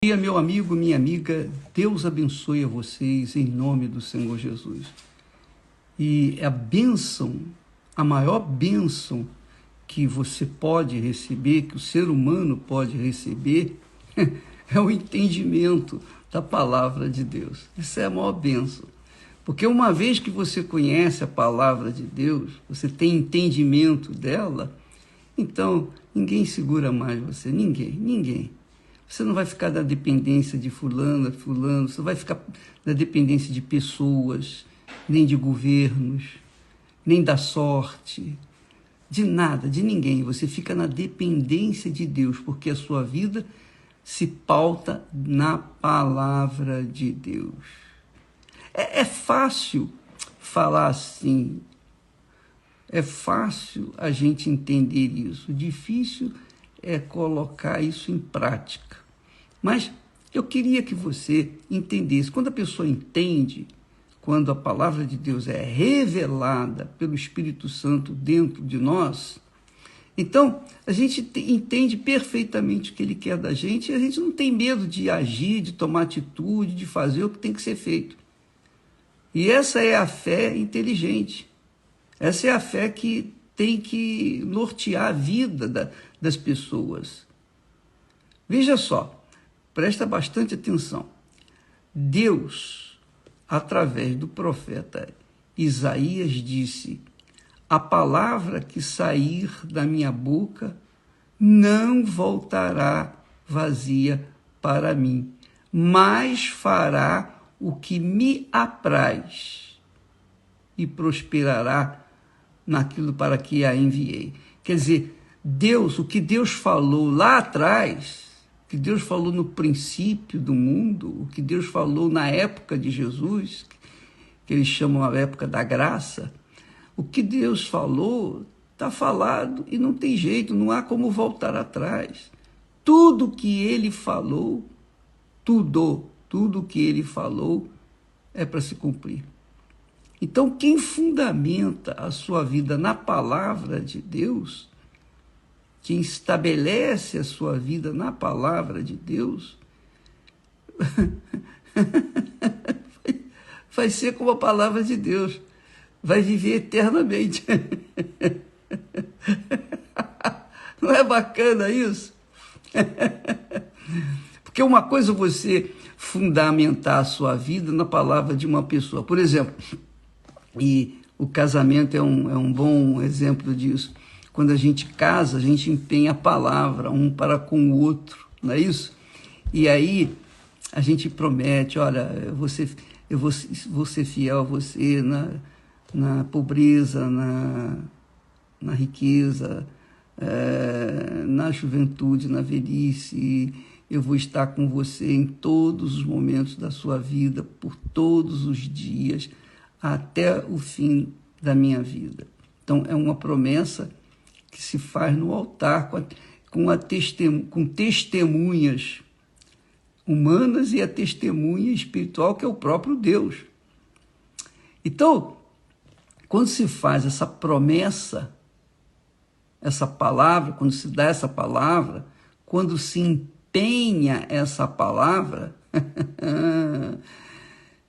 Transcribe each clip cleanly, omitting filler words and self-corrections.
Dia, meu amigo, minha amiga, Deus abençoe a vocês em nome do Senhor Jesus. E a bênção, a maior bênção que você pode receber, que o ser humano pode receber, é o entendimento da palavra de Deus. Isso é a maior bênção. Porque uma vez que você conhece a palavra de Deus, você tem entendimento dela, então ninguém segura mais você, ninguém. Você não vai ficar na dependência de fulano, você não vai ficar na dependência de pessoas, nem de governos, nem da sorte, de nada, de ninguém. Você fica na dependência de Deus, porque a sua vida se pauta na palavra de Deus. É fácil falar assim, é fácil a gente entender isso, difícil é colocar isso em prática. Mas eu queria que você entendesse, quando a pessoa entende, quando a palavra de Deus é revelada pelo Espírito Santo dentro de nós, então a gente entende perfeitamente o que ele quer da gente e a gente não tem medo de agir, de tomar atitude, de fazer o que tem que ser feito. E essa é a fé inteligente, essa é a fé que tem que nortear a vida das pessoas. Veja só, presta bastante atenção. Deus, através do profeta Isaías, disse: a palavra que sair da minha boca não voltará vazia para mim, mas fará o que me apraz e prosperará naquilo para que a enviei. Quer dizer, Deus, o que Deus falou lá atrás, o que Deus falou no princípio do mundo, o que Deus falou na época de Jesus, que eles chamam a época da graça, o que Deus falou está falado e não tem jeito, não há como voltar atrás. Tudo que ele falou, tudo que ele falou é para se cumprir. Então, quem fundamenta a sua vida na palavra de Deus, quem estabelece a sua vida na palavra de Deus, vai ser como a palavra de Deus, vai viver eternamente. Não é bacana isso? Porque uma coisa é você fundamentar a sua vida na palavra de uma pessoa. Por exemplo, e o casamento é um bom exemplo disso. Quando a gente casa, a gente empenha a palavra um para com o outro, não é isso? E aí a gente promete, olha, eu vou ser fiel a você na pobreza, na riqueza, na juventude, na velhice. Eu vou estar com você em todos os momentos da sua vida, por todos os dias, até o fim da minha vida. Então, é uma promessa que se faz no altar com testemunhas humanas e a testemunha espiritual, que é o próprio Deus. Então, quando se faz essa promessa, essa palavra, quando se dá essa palavra, quando se empenha essa palavra,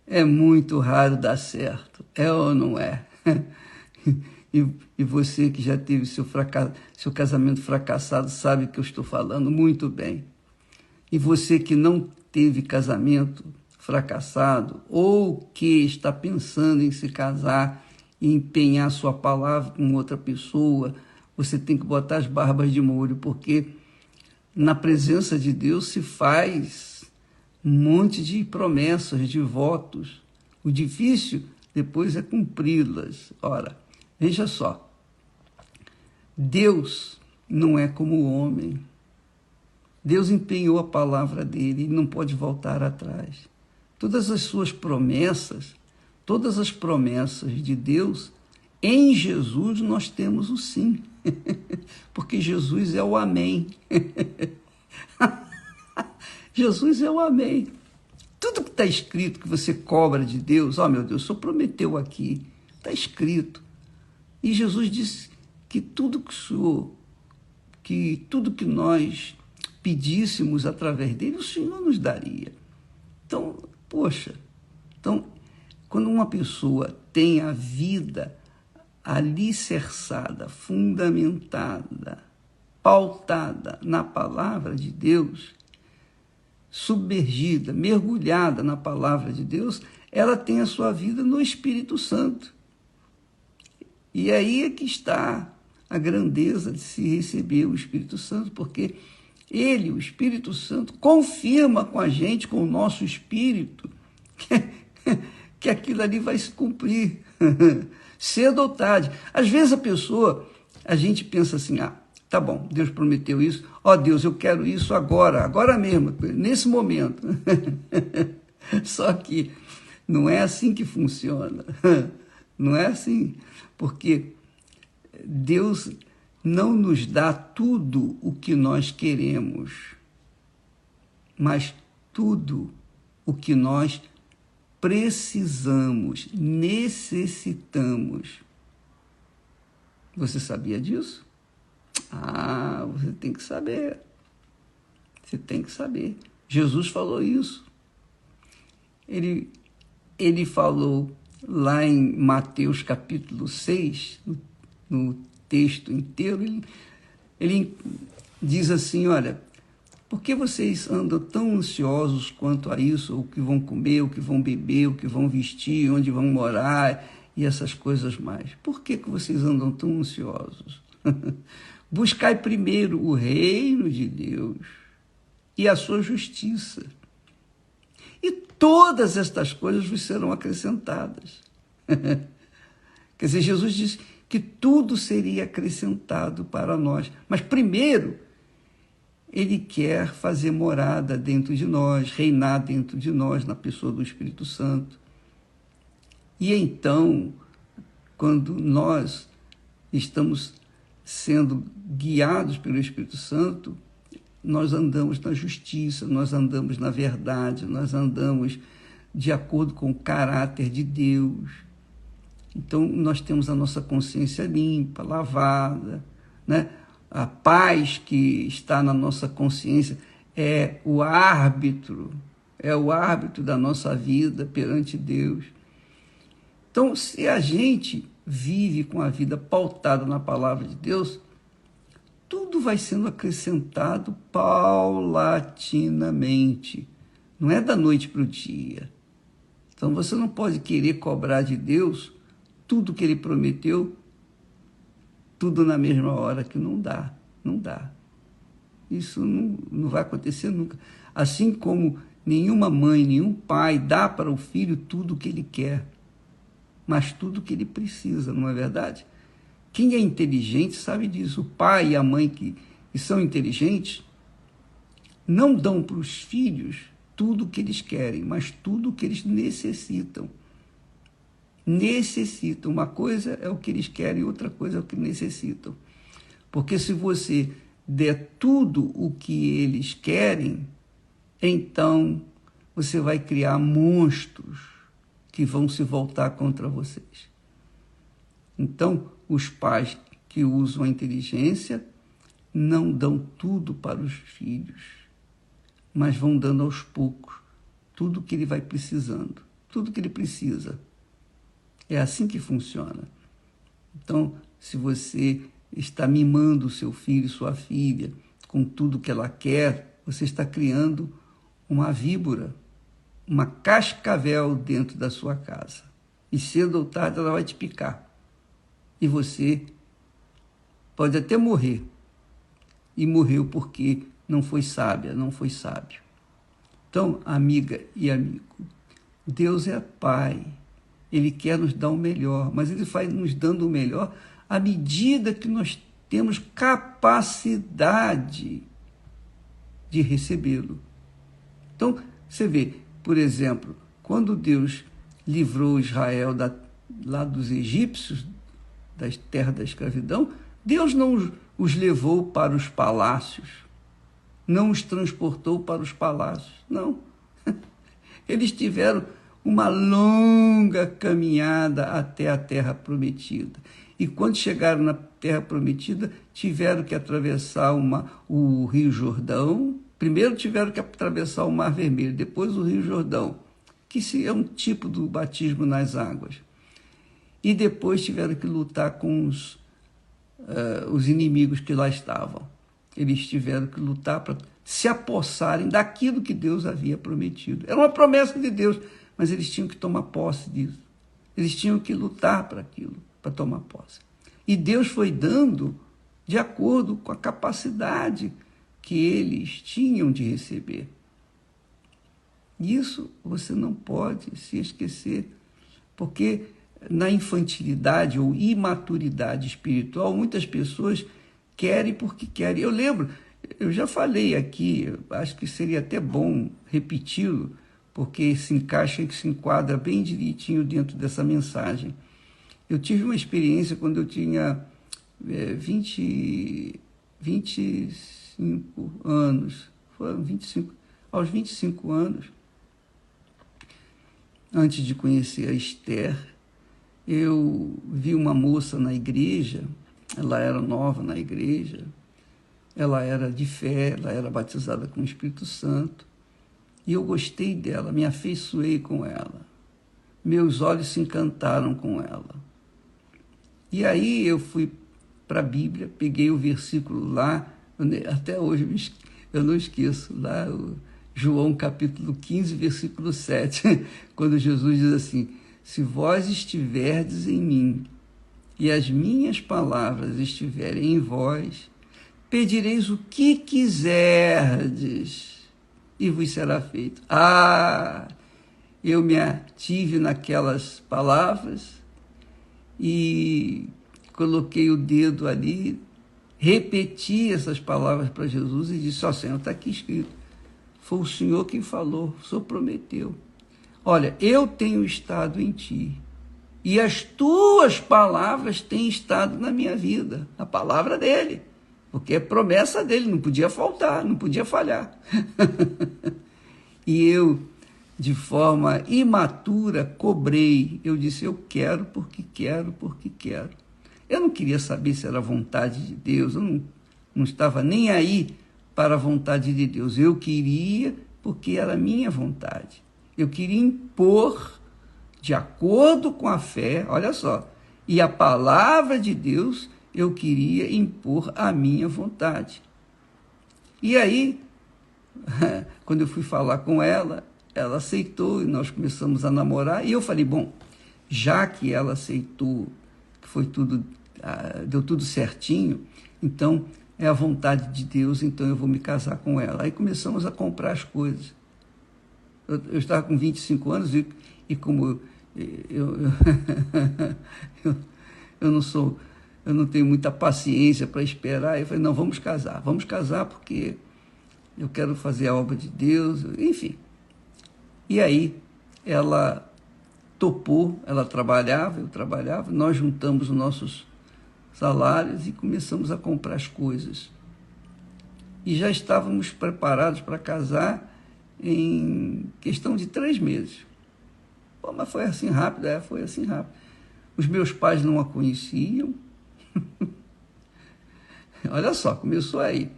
é muito raro dar certo, é ou não é? E você que já teve seu casamento fracassado sabe que eu estou falando muito bem. E você que não teve casamento fracassado ou que está pensando em se casar e empenhar sua palavra com outra pessoa, você tem que botar as barbas de molho, porque na presença de Deus se faz um monte de promessas, de votos. O difícil depois é cumpri-las. Ora, veja só, Deus não é como o homem. Deus empenhou a palavra dele e não pode voltar atrás. Todas as suas promessas, todas as promessas de Deus, em Jesus nós temos o sim. Porque Jesus é o amém. Jesus é o amém. Tudo que está escrito, que você cobra de Deus, meu Deus, o Senhor prometeu aqui, está escrito. E Jesus disse que tudo que nós pedíssemos através dele, o Senhor nos daria. Então, poxa, então, quando uma pessoa tem a vida alicerçada, fundamentada, pautada na palavra de Deus, submergida, mergulhada na palavra de Deus, ela tem a sua vida no Espírito Santo. E aí é que está a grandeza de se receber o Espírito Santo, porque ele, o Espírito Santo, confirma com a gente, com o nosso espírito, que aquilo ali vai se cumprir, cedo ou tarde. Às vezes a gente pensa assim, tá bom, Deus prometeu isso, Deus, eu quero isso agora mesmo, nesse momento. Só que não é assim que funciona, não é assim, porque Deus não nos dá tudo o que nós queremos, mas tudo o que nós precisamos, necessitamos. Você sabia disso? Você tem que saber. Você tem que saber. Jesus falou isso. Ele falou lá em Mateus capítulo 6, no texto inteiro, ele diz assim, olha, por que vocês andam tão ansiosos quanto a isso, o que vão comer, o que vão beber, o que vão vestir, onde vão morar e essas coisas mais? Por que vocês andam tão ansiosos? Buscai primeiro o reino de Deus e a sua justiça. E todas estas coisas vos serão acrescentadas. Quer dizer, Jesus disse que tudo seria acrescentado para nós. Mas primeiro, ele quer fazer morada dentro de nós, reinar dentro de nós, na pessoa do Espírito Santo. E então, quando nós estamos sendo guiados pelo Espírito Santo, nós andamos na justiça, nós andamos na verdade, nós andamos de acordo com o caráter de Deus. Então, nós temos a nossa consciência limpa, lavada, né? A paz que está na nossa consciência é o árbitro da nossa vida perante Deus. Então, se a gente vive com a vida pautada na palavra de Deus, tudo vai sendo acrescentado paulatinamente. Não é da noite para o dia. Então, você não pode querer cobrar de Deus tudo que ele prometeu, tudo na mesma hora, que não dá. Isso não vai acontecer nunca. Assim como nenhuma mãe, nenhum pai dá para o filho tudo o que ele quer, mas tudo o que ele precisa, não é verdade? Quem é inteligente sabe disso. O pai e a mãe que são inteligentes não dão para os filhos tudo o que eles querem, mas tudo o que eles necessitam. Uma coisa é o que eles querem, outra coisa é o que necessitam. Porque se você der tudo o que eles querem, então você vai criar monstros que vão se voltar contra vocês. Então, os pais que usam a inteligência não dão tudo para os filhos, mas vão dando aos poucos tudo o que ele vai precisando, tudo que ele precisa. É assim que funciona. Então, se você está mimando o seu filho, sua filha, com tudo que ela quer, você está criando uma víbora, uma cascavel dentro da sua casa. E cedo ou tarde ela vai te picar. E você pode até morrer. E morreu porque não foi sábia, não foi sábio. Então, amiga e amigo, Deus é Pai. Ele quer nos dar o melhor, mas ele vai nos dando o melhor à medida que nós temos capacidade de recebê-lo. Então, você vê, por exemplo, quando Deus livrou Israel lá dos egípcios, da terra da escravidão, Deus não os levou para os palácios, não os transportou para os palácios, não. Eles tiveram uma longa caminhada até a terra prometida. E quando chegaram na Terra Prometida, tiveram que atravessar o Rio Jordão. Primeiro tiveram que atravessar o Mar Vermelho, depois o Rio Jordão, que é um tipo do batismo nas águas. E depois tiveram que lutar com os inimigos que lá estavam. Eles tiveram que lutar para se apossarem daquilo que Deus havia prometido. Era uma promessa de Deus, mas eles tinham que tomar posse disso. Eles tinham que lutar para aquilo, para tomar posse. E Deus foi dando de acordo com a capacidade que eles tinham de receber. Isso você não pode se esquecer, porque na infantilidade ou imaturidade espiritual, muitas pessoas querem porque querem. Eu lembro, eu já falei aqui, acho que seria até bom repeti-lo, porque se encaixa e se enquadra bem direitinho dentro dessa mensagem. Eu tive uma experiência quando eu tinha 25 anos, foram 25, aos 25 anos, antes de conhecer a Esther, eu vi uma moça na igreja, ela era nova na igreja, ela era de fé, ela era batizada com o Espírito Santo, e eu gostei dela, me afeiçoei com ela, meus olhos se encantaram com ela. E aí eu fui para a Bíblia, peguei o versículo lá, até hoje eu não esqueço, lá João capítulo 15, versículo 7, quando Jesus diz assim: se vós estiverdes em mim e as minhas palavras estiverem em vós, pedireis o que quiserdes e vos será feito. Eu me ative naquelas palavras e coloquei o dedo ali, repeti essas palavras para Jesus e disse: ó Senhor, está aqui escrito, foi o Senhor quem falou, o Senhor prometeu. Olha, eu tenho estado em ti e as tuas palavras têm estado na minha vida, a palavra dele, porque é promessa dele, não podia faltar, não podia falhar. E eu, de forma imatura, cobrei. Eu disse: eu quero porque quero, porque quero. Eu não queria saber se era vontade de Deus, eu não estava nem aí para a vontade de Deus. Eu queria porque era a minha vontade. Eu queria impor, de acordo com a fé, olha só, e a palavra de Deus, eu queria impor a minha vontade. E aí, quando eu fui falar com ela, ela aceitou e nós começamos a namorar. E eu falei: bom, já que ela aceitou, que foi tudo, deu tudo certinho, então é a vontade de Deus, então eu vou me casar com ela. Aí começamos a comprar as coisas. Eu estava com 25 anos e como eu não tenho muita paciência para esperar, eu falei: não, vamos casar porque eu quero fazer a obra de Deus, enfim. E aí ela topou, ela trabalhava, eu trabalhava, nós juntamos os nossos salários e começamos a comprar as coisas. E já estávamos preparados para casar em questão de 3 meses. Pô, mas foi assim rápido? Foi assim rápido. Os meus pais não a conheciam. Olha só, começou aí.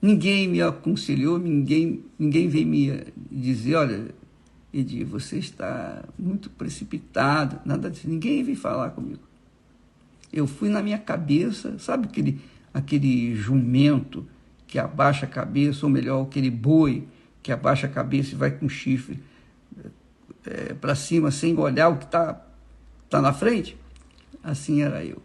Ninguém me aconselhou, ninguém veio me dizer: olha, Edir, você está muito precipitado, nada disso. Ninguém veio falar comigo. Eu fui na minha cabeça, sabe aquele jumento que abaixa a cabeça, ou melhor, aquele boi que abaixa a cabeça e vai com o chifre para cima, sem olhar o que tá na frente? Assim era eu.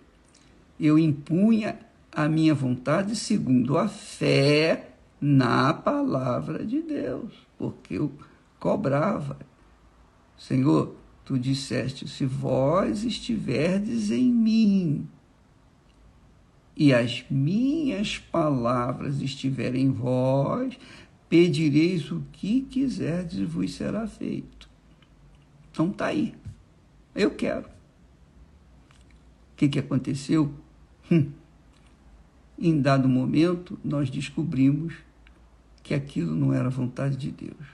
Eu impunha a minha vontade segundo a fé na palavra de Deus, porque eu cobrava. Senhor, tu disseste: se vós estiverdes em mim e as minhas palavras estiverem em vós, pedireis o que quiserdes e vos será feito. Então tá aí. Eu quero. O que aconteceu? Em dado momento, nós descobrimos que aquilo não era vontade de Deus.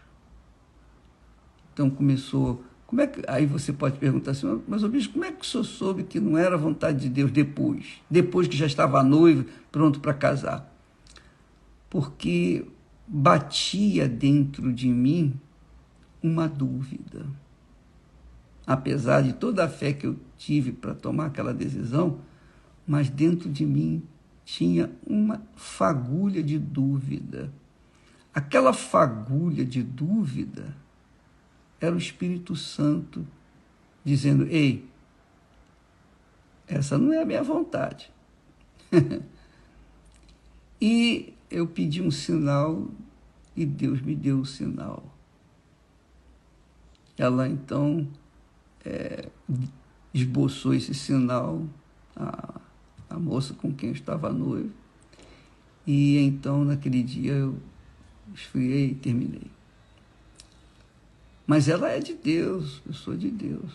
Então começou Como é que... Aí você pode perguntar assim, mas o bispo, como é que o senhor soube que não era vontade de Deus depois que já estava noivo, pronto para casar? Porque batia dentro de mim uma dúvida. Apesar de toda a fé que eu tive para tomar aquela decisão, mas dentro de mim tinha uma fagulha de dúvida. Aquela fagulha de dúvida era o Espírito Santo dizendo, ei, essa não é a minha vontade. E eu pedi um sinal e Deus me deu o sinal. Ela então esboçou esse sinal, a moça com quem eu estava noivo, e então naquele dia eu esfriei e terminei. Mas ela é de Deus, eu sou de Deus.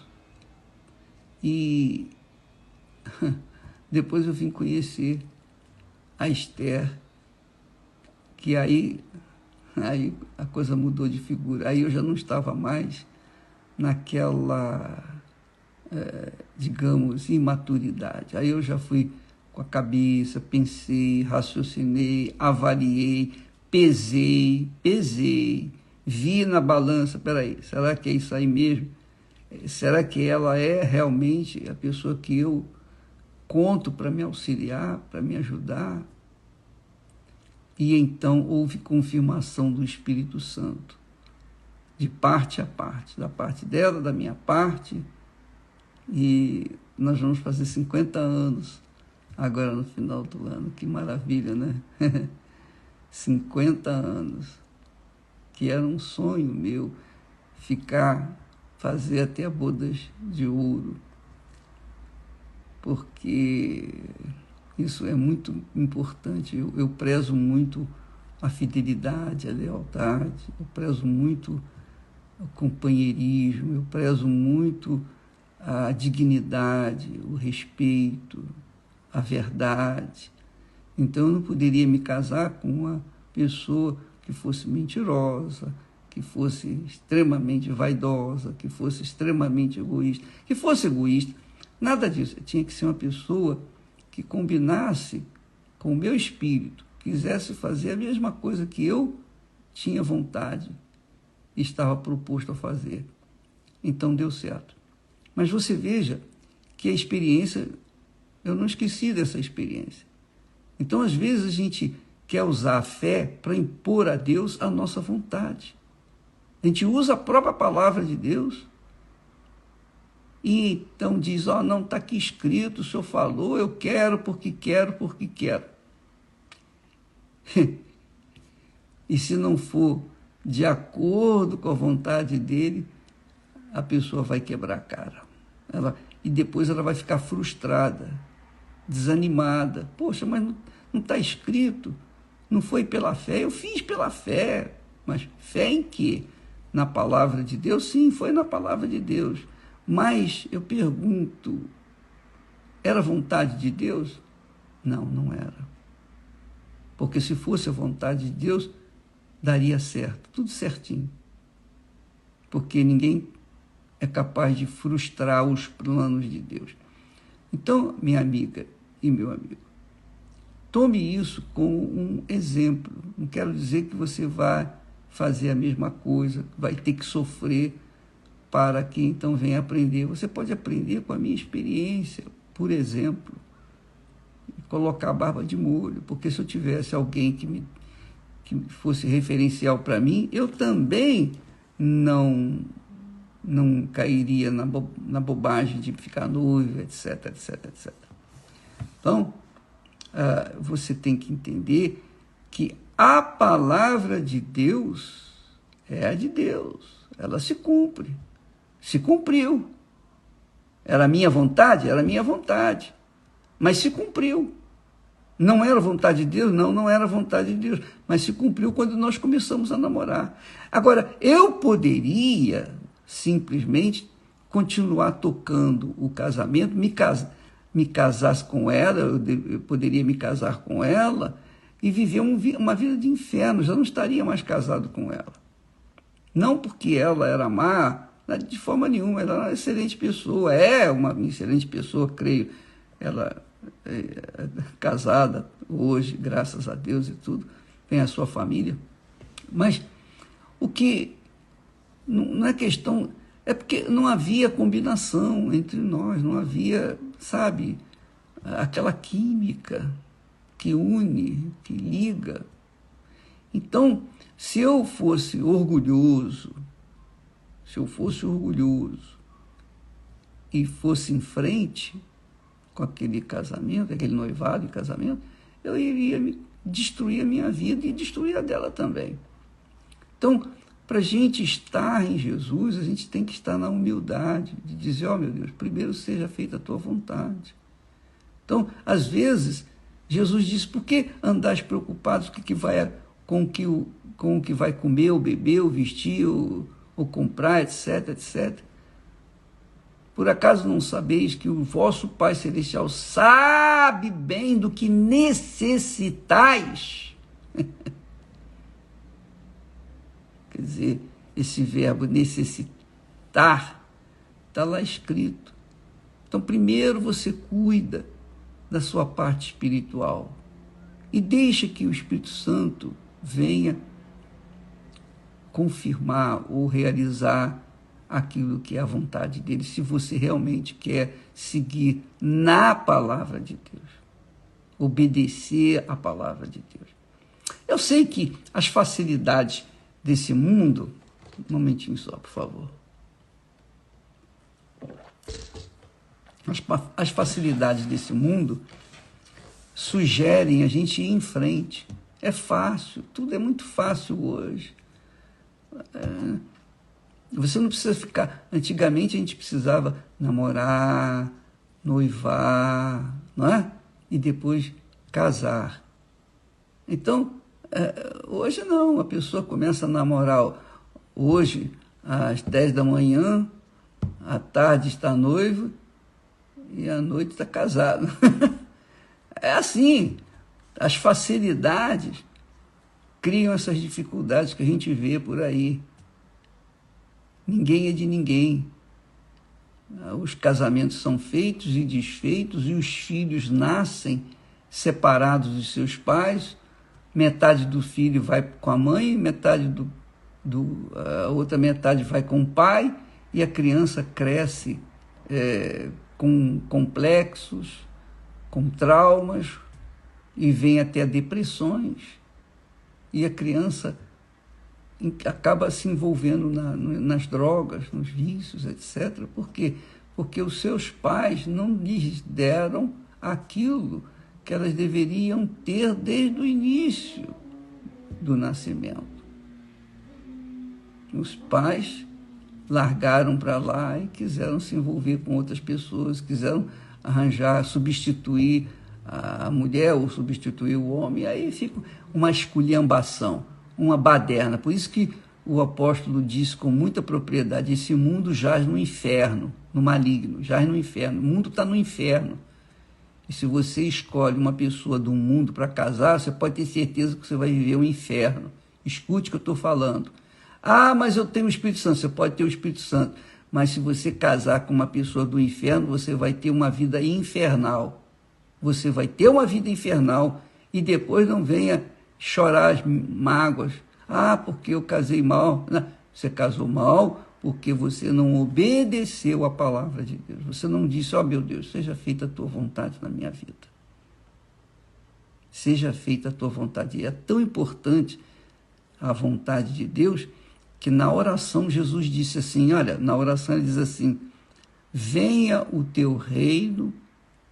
E depois eu vim conhecer a Esther, que aí a coisa mudou de figura. Aí eu já não estava mais naquela, digamos, imaturidade. Aí eu já fui com a cabeça, pensei, raciocinei, avaliei, pesei, vi na balança, peraí, será que é isso aí mesmo? Será que ela é realmente a pessoa que eu conto para me auxiliar, para me ajudar? E então houve confirmação do Espírito Santo, de parte a parte, da parte dela, da minha parte, e nós vamos fazer 50 anos agora no final do ano. Que maravilha, né? 50 anos, que era um sonho meu, fazer até bodas de ouro, porque isso é muito importante. Eu prezo muito a fidelidade, a lealdade, eu prezo muito o companheirismo, eu prezo muito a dignidade, o respeito, a verdade. Então eu não poderia me casar com uma pessoa que fosse mentirosa, que fosse extremamente vaidosa, que fosse extremamente egoísta, que fosse egoísta. Nada disso. Tinha que ser uma pessoa que combinasse com o meu espírito, quisesse fazer a mesma coisa que eu tinha vontade e estava proposto a fazer. Então deu certo. Mas você veja que a experiência, eu não esqueci dessa experiência. Então, às vezes, a gente quer usar a fé para impor a Deus a nossa vontade. A gente usa a própria palavra de Deus e então diz, não, está aqui escrito, o Senhor falou, eu quero porque quero, porque quero. E se não for de acordo com a vontade dele, a pessoa vai quebrar a cara. E depois ela vai ficar frustrada, desanimada. Poxa, mas não está escrito, não foi pela fé. Eu fiz pela fé, mas fé em quê? Na palavra de Deus? Sim, foi na palavra de Deus. Mas eu pergunto, era vontade de Deus? Não, não era. Porque se fosse a vontade de Deus, daria certo, tudo certinho. Porque ninguém é capaz de frustrar os planos de Deus. Então, minha amiga e meu amigo, tome isso como um exemplo. Não quero dizer que você vai fazer a mesma coisa, vai ter que sofrer para que então venha aprender. Você pode aprender com a minha experiência, por exemplo, colocar a barba de molho, porque se eu tivesse alguém que fosse referencial para mim, eu também não cairia na bobagem de ficar noivo, etc, etc, etc. Então, você tem que entender que a palavra de Deus é a de Deus, ela se cumpre, se cumpriu. Era minha vontade? Era minha vontade, mas se cumpriu. Não era vontade de Deus? Não, não era vontade de Deus, mas se cumpriu quando nós começamos a namorar. Agora, eu poderia simplesmente continuar tocando o casamento, me casasse com ela, eu poderia me casar com ela e viver uma vida de inferno, já não estaria mais casado com ela. Não porque ela era má, de forma nenhuma, ela é uma excelente pessoa, é uma excelente pessoa, creio. Ela é casada hoje, graças a Deus e tudo, tem a sua família. Mas o que não é questão, é porque não havia combinação entre nós, não havia, sabe, aquela química que une, que liga. Então, se eu fosse orgulhoso e fosse em frente com aquele casamento, aquele noivado e casamento, eu iria destruir a minha vida e destruir a dela também. Então, para a gente estar em Jesus, a gente tem que estar na humildade, de dizer, ó meu Deus, primeiro seja feita a tua vontade. Então, às vezes, Jesus disse, por que andais preocupados com o que vai comer, ou beber, ou vestir, ou comprar, etc, etc. Por acaso não sabeis que o vosso Pai Celestial sabe bem do que necessitais? Quer dizer, esse verbo necessitar está lá escrito. Então, primeiro você cuida da sua parte espiritual e deixa que o Espírito Santo venha confirmar ou realizar aquilo que é a vontade dele, se você realmente quer seguir na palavra de Deus, obedecer à palavra de Deus. Eu sei que as facilidades desse mundo, um momentinho só, por favor. As facilidades desse mundo sugerem a gente ir em frente. É fácil, tudo é muito fácil hoje. Você não precisa ficar... Antigamente a gente precisava namorar, noivar, não é? E depois casar. Então, hoje não, a pessoa começa a namorar hoje às 10 da manhã, à tarde está noivo e à noite está casado. É assim, as facilidades criam essas dificuldades que a gente vê por aí. Ninguém é de ninguém. Os casamentos são feitos e desfeitos e os filhos nascem separados dos seus pais. Metade do filho vai com a mãe, metade a outra metade vai com o pai, e a criança cresce com complexos, com traumas, e vem até depressões, e a criança acaba se envolvendo nas drogas, nos vícios, etc. Por quê? Porque os seus pais não lhes deram aquilo que elas deveriam ter desde o início do nascimento. Os pais largaram para lá e quiseram se envolver com outras pessoas, quiseram arranjar, substituir a mulher ou substituir o homem, e aí fica uma esculhambação, uma baderna. Por isso que o apóstolo disse com muita propriedade, esse mundo jaz no inferno, no maligno, jaz no inferno, o mundo está no inferno. E se você escolhe uma pessoa do mundo para casar, você pode ter certeza que você vai viver um inferno. Escute o que eu estou falando. Ah, mas eu tenho o Espírito Santo. Você pode ter o Espírito Santo, mas se você casar com uma pessoa do inferno, você vai ter uma vida infernal. Você vai ter uma vida infernal e depois não venha chorar as mágoas. Ah, porque eu casei mal. Não, você casou mal porque você não obedeceu à palavra de Deus. Você não disse, ó meu Deus, seja feita a tua vontade na minha vida. Seja feita a tua vontade. E é tão importante a vontade de Deus que na oração Jesus disse assim, olha, na oração ele diz assim, venha o teu reino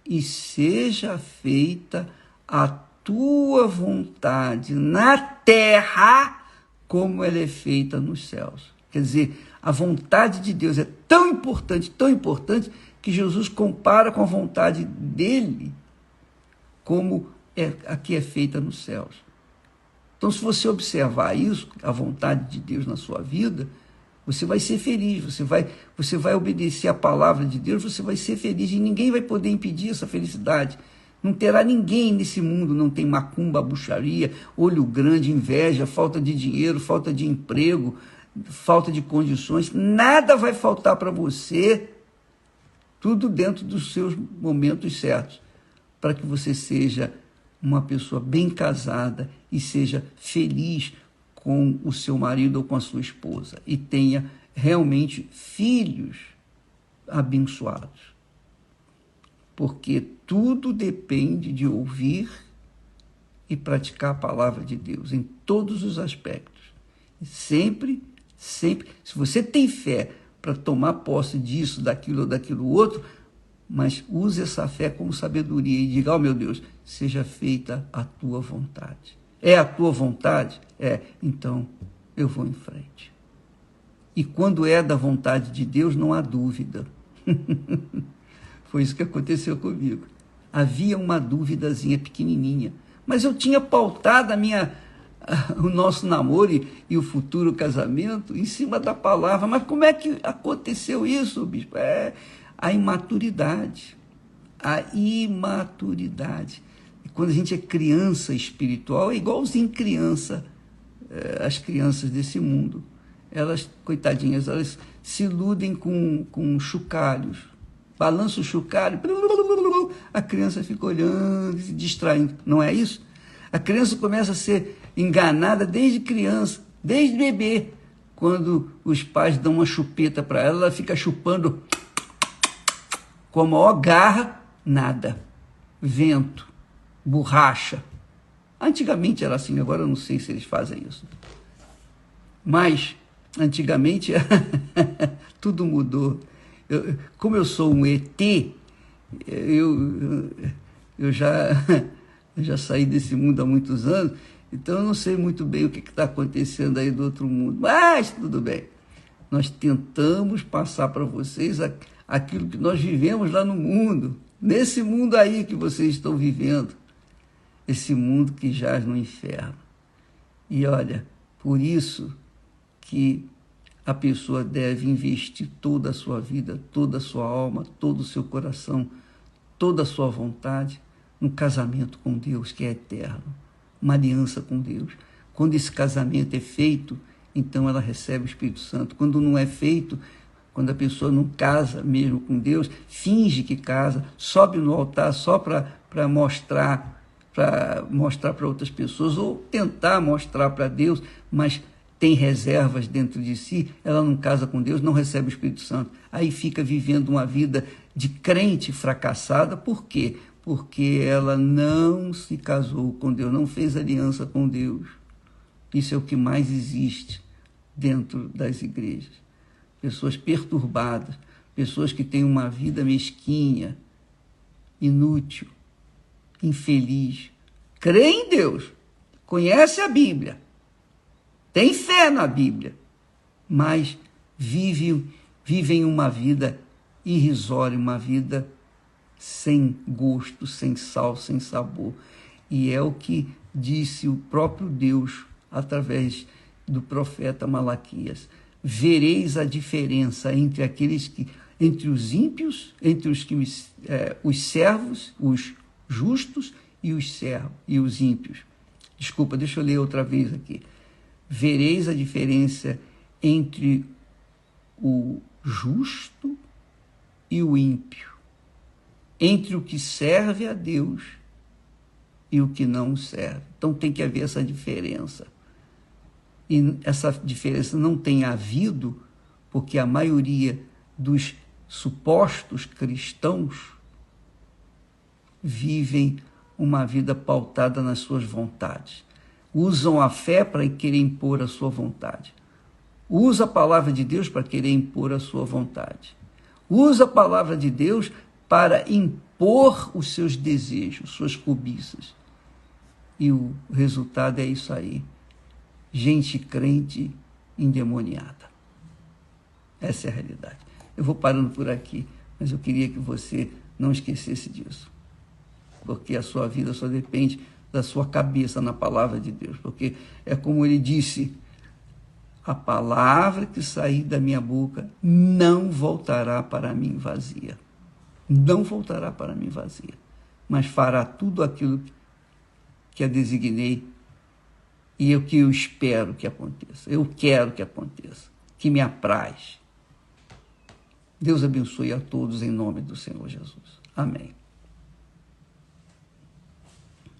e seja feita a tua vontade na terra como ela é feita nos céus. Quer dizer, a vontade de Deus é tão importante, que Jesus compara com a vontade dele como a que é feita nos céus. Então, se você observar isso, a vontade de Deus na sua vida, você vai ser feliz, você vai obedecer a palavra de Deus, você vai ser feliz e ninguém vai poder impedir essa felicidade. Não terá ninguém nesse mundo, não tem macumba, bruxaria, olho grande, inveja, falta de dinheiro, falta de emprego, falta de condições, nada vai faltar para você, tudo dentro dos seus momentos certos, para que você seja uma pessoa bem casada e seja feliz com o seu marido ou com a sua esposa e tenha realmente filhos abençoados. Porque tudo depende de ouvir e praticar a palavra de Deus em todos os aspectos. Sempre, sempre, se você tem fé para tomar posse disso, daquilo ou daquilo outro, mas use essa fé como sabedoria e diga, meu Deus, seja feita a tua vontade. É a tua vontade? Então eu vou em frente. E quando é da vontade de Deus, não há dúvida. Foi isso que aconteceu comigo. Havia uma duvidazinha pequenininha, mas eu tinha pautado o nosso namoro e o futuro casamento em cima da palavra. Mas como é que aconteceu isso, bispo? A imaturidade. A imaturidade. E quando a gente é criança espiritual, é igualzinho criança, as crianças desse mundo. Elas, coitadinhas, elas se iludem com chocalhos. Balança o chocalho, a criança fica olhando, se distraindo. Não é isso? A criança começa a ser enganada desde criança, desde bebê. Quando os pais dão uma chupeta para ela, ela fica chupando com a maior garra, nada. Vento, borracha. Antigamente era assim, agora eu não sei se eles fazem isso. Mas, antigamente, tudo mudou. Como eu sou um ET, eu já saí desse mundo há muitos anos, então eu não sei muito bem o que está acontecendo aí do outro mundo. Mas tudo bem. Nós tentamos passar para vocês aquilo que nós vivemos lá no mundo, nesse mundo aí que vocês estão vivendo, esse mundo que jaz no inferno. E olha, por isso que a pessoa deve investir toda a sua vida, toda a sua alma, todo o seu coração, toda a sua vontade no casamento com Deus, que é eterno, uma aliança com Deus. Quando esse casamento é feito, então ela recebe o Espírito Santo. Quando não é feito, quando a pessoa não casa mesmo com Deus, finge que casa, sobe no altar só para mostrar para outras pessoas, ou tentar mostrar para Deus, mas tem reservas dentro de si, ela não casa com Deus, não recebe o Espírito Santo. Aí fica vivendo uma vida de crente fracassada. Por quê? Porque ela não se casou com Deus, não fez aliança com Deus. Isso é o que mais existe dentro das igrejas. Pessoas perturbadas, pessoas que têm uma vida mesquinha, inútil, infeliz. Crê em Deus, conhece a Bíblia, tem fé na Bíblia, mas vivem uma vida irrisória, uma vida sem gosto, sem sal, sem sabor. E é o que disse o próprio Deus através do profeta Malaquias. Vereis a diferença entre entre os ímpios, entre os servos, os justos e os ímpios. Desculpa, deixa eu ler outra vez aqui. Vereis a diferença entre o justo e o ímpio, entre o que serve a Deus e o que não serve. Então tem que haver essa diferença. E essa diferença não tem havido porque a maioria dos supostos cristãos vivem uma vida pautada nas suas vontades. Usam a fé para querer impor a sua vontade. Usa a palavra de Deus para querer impor a sua vontade. Usa a palavra de Deus para impor os seus desejos, suas cobiças. E o resultado é isso aí. Gente crente endemoniada. Essa é a realidade. Eu vou parando por aqui, mas eu queria que você não esquecesse disso. Porque a sua vida só depende da sua cabeça na palavra de Deus. Porque é como ele disse, a palavra que sair da minha boca não voltará para mim vazia. Não voltará para mim vazia, mas fará tudo aquilo que a designei e é o que eu espero que aconteça. Eu quero que aconteça, que me apraz. Deus abençoe a todos em nome do Senhor Jesus. Amém.